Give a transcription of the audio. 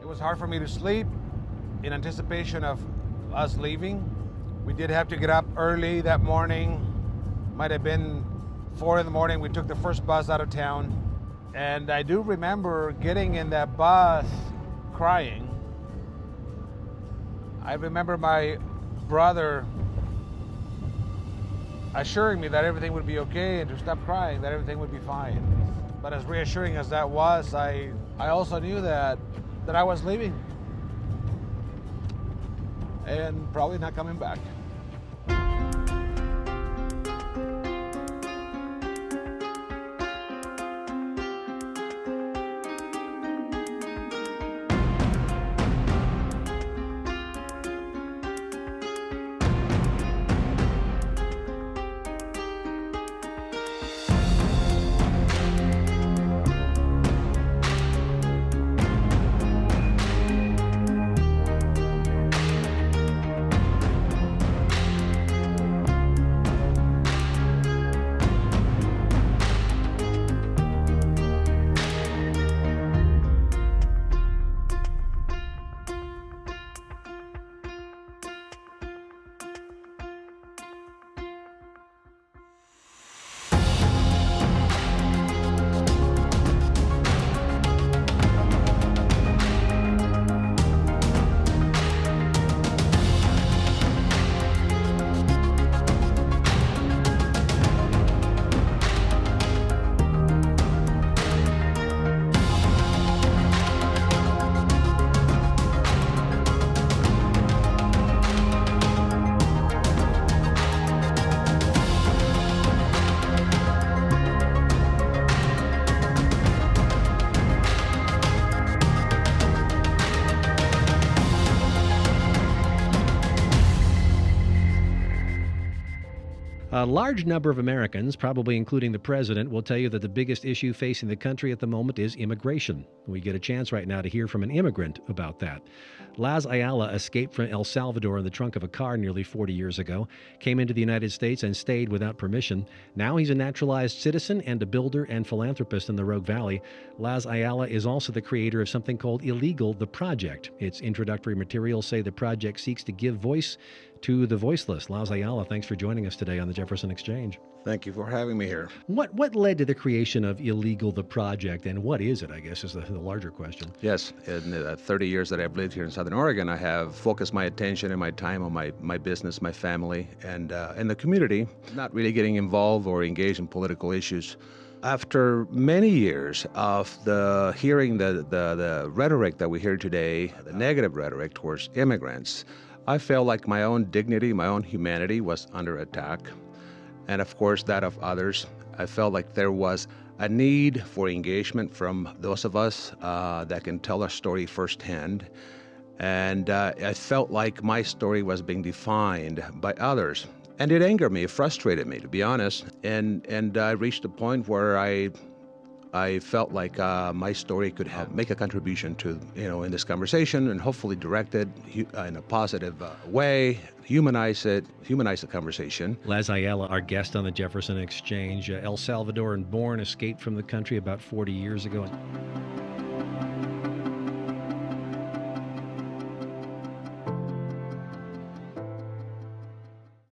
It was hard for me to sleep in anticipation of us leaving. We did have to get up early that morning. Might have been 4 in the morning. We took the first bus out of town. And I do remember getting in that bus crying. I remember my brother assuring me that everything would be okay and to stop crying, that everything would be fine. But as reassuring as that was, I also knew that I was leaving and probably not coming back. A large number of Americans, probably including the president, will tell you that the biggest issue facing the country at the moment is immigration. We get a chance right now to hear from an immigrant about that. Laz Ayala escaped from El Salvador in the trunk of a car nearly 40 years ago, came into the United States and stayed without permission. Now he's a naturalized citizen and a builder and philanthropist in the Rogue Valley. Laz Ayala is also the creator of something called Illegal, the Project. Its introductory materials say the project seeks to give voice to the voiceless. Laz Ayala, thanks for joining us today on the Jefferson Exchange. Thank you for having me here. What led to the creation of Illegal, the Project, and what is it, I guess, is the larger question. Yes, in the 30 years that I've lived here in Southern Oregon, I have focused my attention and my time on my business, my family, and the community, not really getting involved or engaged in political issues. After many years of hearing the rhetoric that we hear today, the negative rhetoric towards immigrants, I felt like my own dignity, my own humanity was under attack, and of course that of others. I felt like there was a need for engagement from those of us that can tell our story firsthand, and I felt like my story was being defined by others. And it angered me, it frustrated me, to be honest, and I reached a point where I felt like my story could make a contribution to, in this conversation, and hopefully direct it in a positive way, humanize the conversation. Laz Ayala, our guest on the Jefferson Exchange, El Salvadoran born, escaped from the country about 40 years ago.